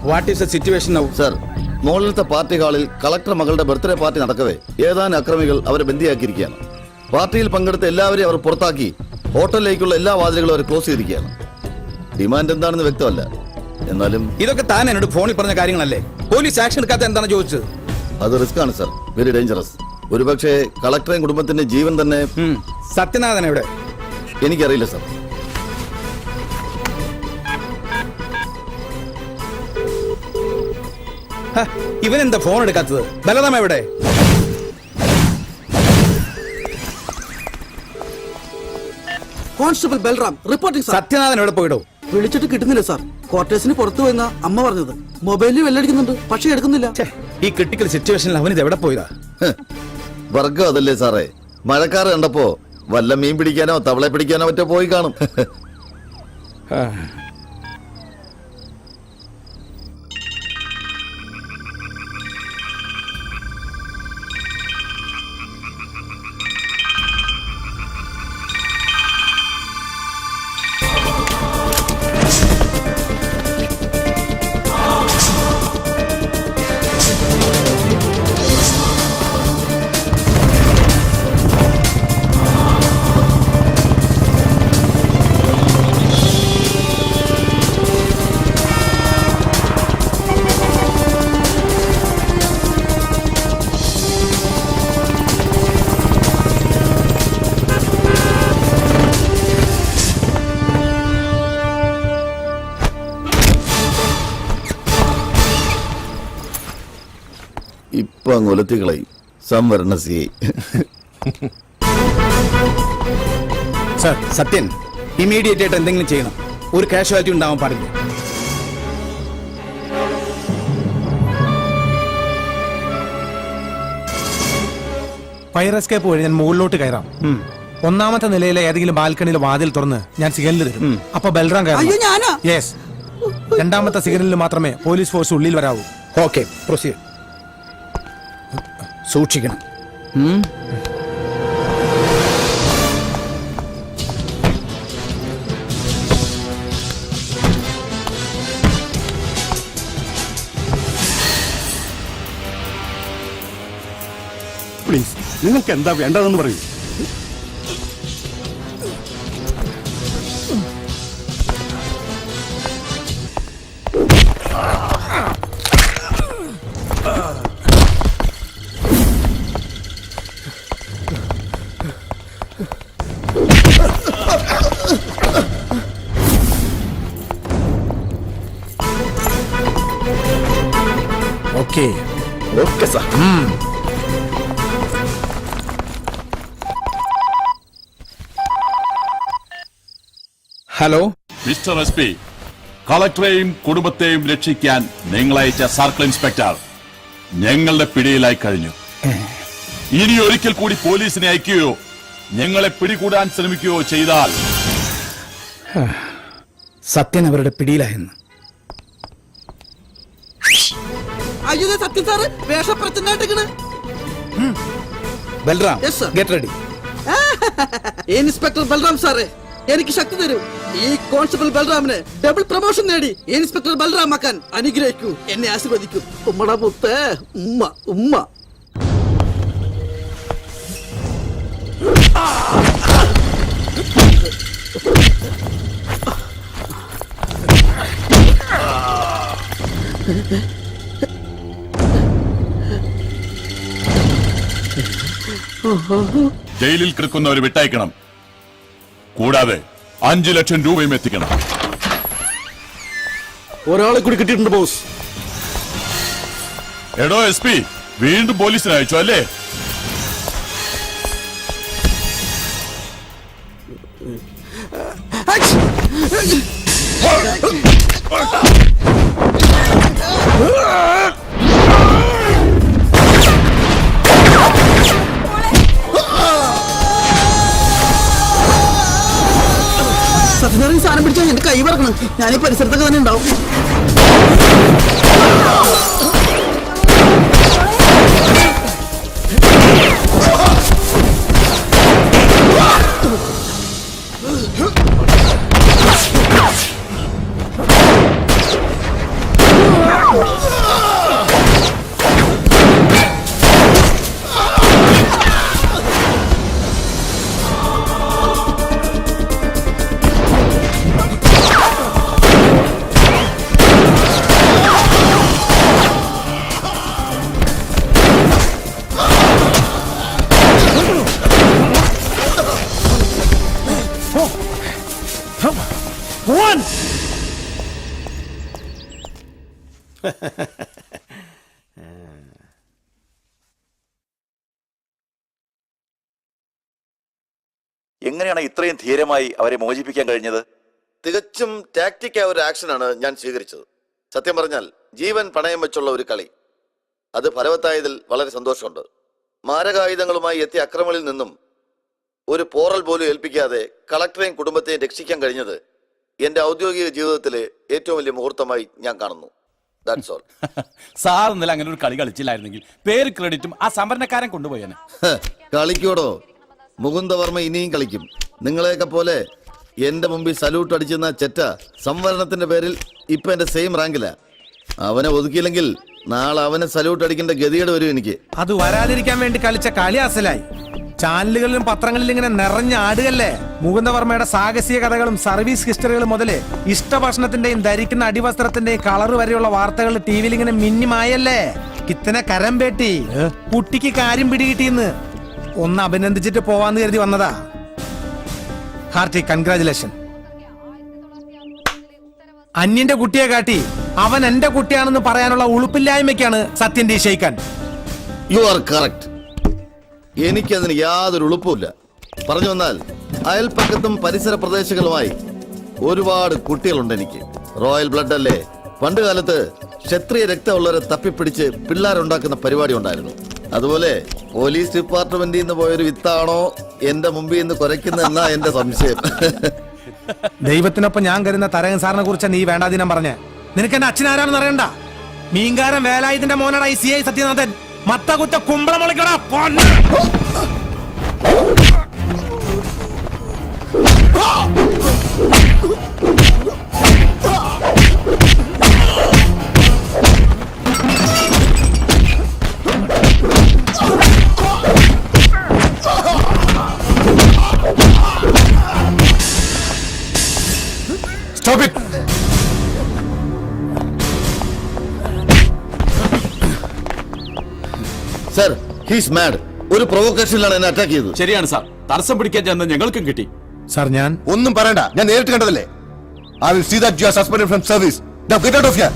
What is the situation now? Sir, മുകളിലത്തെ party ഹാളിൽ collector മകളുടെ ബർത്ത്ഡേ പാർട്ടി നടക്കവേ ഏതാനും അക്രമികൾ അവരെ ബന്ദിയാക്കിയിരിക്കുകയാണ്. പാർട്ടിയിൽ പങ്കെടുത്ത എല്ലാവരെയും അവർ പുറത്താക്കി ഹോട്ടലിലേക്കുള്ള എല്ലാ വാതിലുകളും അവർ ക്ലോസ് ചെയ്തിരിക്കുകയാണ്. ഡിമാൻഡ് എന്താണെന്ന് വ്യക്തമല്ല. എന്നാലും ഇതൊക്കെ താൻ എന്നോട് ഫോണിൽ പറഞ്ഞ കാര്യങ്ങളല്ലേ? പോലീസ് ആക്ഷൻ എടുക്കാത്ത എന്താണ് ചോദിച്ചത്? അത് റിസ്ക് ആണ് സർ, വെരി ഡേഞ്ചറസ്. ഒരുപക്ഷെ കളക്ടറേയും കുടുംബത്തിന്റെ ജീവൻ തന്നെ. സത്യനാഥൻ എവിടെ? എനിക്കറിയില്ല സർ. ഇവനെന്താ ഫോൺ എടുക്കാത്തത്? ബലറാം എവിടെ? Constable Balram reporting. സത്യനാഥൻ എവിടെ പോയിടോ? വിളിച്ചിട്ട് കിട്ടുന്നില്ല സാർ. ക്വാർട്ടേഴ്സിന് പുറത്തു പോയെന്ന അമ്മ പറഞ്ഞത്. മൊബൈലിൽ വെല്ലടിക്കുന്നുണ്ട്, പക്ഷെ എടുക്കുന്നില്ല. ഈ ക്രിട്ടിക്കൽ സിറ്റുവേഷനിൽ അവനിത് എവിടെ പോയതാ? വർഗം അതല്ലേ സാറേ. മഴക്കാറ് കണ്ടപ്പോ വല്ല മീൻ പിടിക്കാനോ തവളെ പിടിക്കാനോ മറ്റോ പോയി കാണും. ഇപ്പൊ അങ്ങ് ഒലത്തികളയും സംവരണ സി. സർ, സത്യൻ ഇമീഡിയറ്റ് ആയിട്ട് എന്തെങ്കിലും ചെയ്യണം. ഒരു കാഷ്വാലിറ്റി ഉണ്ടാവാൻ പാടില്ല. ഫയർ എസ്കേപ്പ് വഴി ഞാൻ മുകളിലോട്ട് കയറാം. ഒന്നാമത്തെ നിലയിലെ ഏതെങ്കിലും ബാൽക്കണിയിലെ വാതിൽ തുറന്ന് ഞാൻ സിഗ്നൽ തരും. അപ്പൊ ബൽറാം കയറാം. യെസ്. രണ്ടാമത്തെ സിഗ്നലിൽ മാത്രമേ പോലീസ് ഫോഴ്സ് ഉള്ളിൽ വരാവൂ. Okay, proceed. സൂക്ഷിക്കണം. പ്ലീസ്, നിങ്ങൾക്ക് എന്താ വേണ്ടതെന്ന് പറയൂ. Okay okay sir. Hello mister S P, കളക്ടറെയും കുടുംബത്തെയും രക്ഷിക്കാൻ നിങ്ങളയച്ച സർക്കിൾ ഇൻസ്പെക്ടർ ഞങ്ങളുടെ പിടിയിലായി കഴിഞ്ഞു. ഇനി ഒരിക്കൽ കൂടി പോലീസിനെ അയക്കുകയോ ഞങ്ങളെ പിടികൂടാൻ ശ്രമിക്കുകയോ ചെയ്താൽ സത്യൻ അവരുടെ പിടിയിലായെന്ന്. അയ്യോ സത്യം സാറ് വേഷപ്രച്ഛന്നായിട്ടിരിക്കണ്. Balram, Yes, sir. Get ready. Inspector Balram സാറേ, എനിക്ക് ശക്തി തരൂ. ഈ കോൺസ്റ്റബിൾ ബൽറാമിന് ഡബിൾ പ്രൊമോഷൻ നേടി ഇൻസ്പെക്ടർ ബൽറാം ആക്കാൻ അനുഗ്രഹിക്കൂ, എന്നെ ആശീർവദിക്കൂ. ഉമ്മട മുത്തേ, ഉമ്മ ഉമ്മ. ജയിലിൽ കിടക്കുന്നവർ വിട്ടയക്കണം. കൂടാതെ 5 ലക്ഷം രൂപയും എത്തിക്കണം. ഒരാളെ കൂടി കിട്ടിയിട്ടുണ്ട് ബോസ്. എടോ എസ് പി, വീണ്ടും പോലീസിനെ അയച്ചു അല്ലേ? സത്യനാഥൻ സാധനം പിടിച്ചാൽ എന്റെ കൈ പറക്കണം. ഞാൻ ഈ പരിസരത്തൊക്കെ തന്നെ ഉണ്ടാവും. One! എങ്ങനെയാണ് ഇത്രയും ധീരമായി അവരെ മോചിപ്പിക്കാൻ കഴിഞ്ഞത്? തികച്ചും ടാക്ടിക്കായ ഒരു ആക്ഷനാണ് ഞാൻ സ്വീകരിച്ചത്. സത്യം പറഞ്ഞാൽ ജീവൻ പണയം വെച്ചുള്ള ഒരു കളി. അത് ഫലവത്തായതിൽ വളരെ സന്തോഷമുണ്ട്. മാരകായുധങ്ങളുമായി എത്തിയ അക്രമങ്ങളിൽ നിന്നും ഒരു പോറൽ പോലും ഏൽപ്പിക്കാതെ കളക്ടറെയും കുടുംബത്തെയും രക്ഷിക്കാൻ കഴിഞ്ഞത് എന്റെ ഔദ്യോഗിക ജീവിതത്തിലെ ഏറ്റവും വലിയ മുഹൂർത്തമായി ഞാൻ കാണുന്നു. That's all. സാർ ഇന്നലെ അങ്ങനെ ഒരു കളി കളിച്ചില്ലായിരുന്നെങ്കിൽ പേര് ക്രെഡിറ്റും ആ സംഭരണക്കാരൻ കൊണ്ടുപോയേനെ. കളിക്കോടോ, മുകുന്ദവർമ്മ ഇനിയും കളിക്കും. നിങ്ങളെയൊക്കെ പോലെ എന്റെ മുമ്പിൽ സല്യൂട്ട് അടിച്ചിരുന്ന ചെറ്റ സംവരണത്തിന്റെ പേരിൽ ഇപ്പൊ എന്റെ സെയിം റാങ്കില. അവനെ ഒതുക്കിയില്ലെങ്കിൽ നാളെ അവനെ സല്യൂട്ട് അടിക്കേണ്ട ഗതികേട് വരും എനിക്ക്. അത് വരാതിരിക്കാൻ വേണ്ടി കളിച്ച കളി അസലായി. ചാനലുകളിലും പത്രങ്ങളിലും ഇങ്ങനെ നിറഞ്ഞാടുകല്ലേ. മുകുന്ദവർമ്മയുടെ സാഹസിക കഥകളും സർവീസ് ഹിസ്റ്ററികളും മുതല് ഇഷ്ടഭക്ഷണത്തിന്റെയും ധരിക്കുന്ന അടിവസ്ത്രത്തിന്റെയും കളർ വരെയുള്ള വാർത്തകൾ ടി വിയിൽ ഇങ്ങനെ മിന്നിമായല്ലേ. കിത്തനെ കരം പേട്ടി കുട്ടിക്ക് കാര്യം പിടികിട്ടിന്ന് ഒന്ന് അഭിനന്ദിച്ചിട്ട് പോവാന്ന് കരുതി വന്നതാ. Hearty congratulation. അന്യന്റെ കുട്ടിയെ കാട്ടി അവൻ എന്റെ കുട്ടിയാണെന്ന് പറയാനുള്ള ഉളുപ്പില്ലായ്മയ്ക്കാണ് സത്യന്റെ ക്ഷയിക്കാൻ. You are correct. എനിക്കതിന് യാതൊരു ഉളുപ്പുമില്ല. പറഞ്ഞു വന്നാൽ അയൽപ്പക്കത്തും പരിസര പ്രദേശങ്ങളുമായി ഒരുപാട് കുട്ടികളുണ്ട് എനിക്ക്. റോയൽ ബ്ലഡ് അല്ലേ. പണ്ട് കാലത്ത് ക്ഷത്രിയ രക്തമുള്ളവരെ തപ്പിപ്പിടിച്ച് പിള്ളേരുണ്ടാക്കുന്ന പരിപാടി ഉണ്ടായിരുന്നു. അതുപോലെ പോലീസ് ഡിപ്പാർട്ട്മെന്റിൽ നിന്ന് പോയൊരു വിത്താണോ എന്റെ മുമ്പിൽ നിന്ന് കുരയ്ക്കുന്നതെന്നാ എന്റെ സംശയം. ദൈവത്തിനൊപ്പം ഞാൻ കരുന്ന തരകൻ സാറിനെ കുറിച്ച് നീ വേണ്ടാതീനം പറഞ്ഞേ. നിനക്ക് എന്റെ അച്ഛൻ ആരാണെന്ന് അറിയണ്ട. മീൻകാരൻ വേലായുധന്റെ മോനടാ ഈ CI സത്യനാഥൻ. മത്ത കുത്ത കുമ്പളം മുളയ്ക്കടാ. Stop it! Sir, he's mad. ഒരു പ്രൊവോക്കേഷനിലാണ് എന്നെ അറ്റാക്ക് ചെയ്തത്. ശരിയാണ് സാർ, തടസ്സം പിടിക്കാൻ ചെന്ന് ഞങ്ങൾക്കും കിട്ടി. സാർ ഞാൻ ഒന്നും പറയണ്ട, ഞാൻ നേരിട്ട് കണ്ടതല്ലേ. I will see that you are suspended from service. Now get out of here.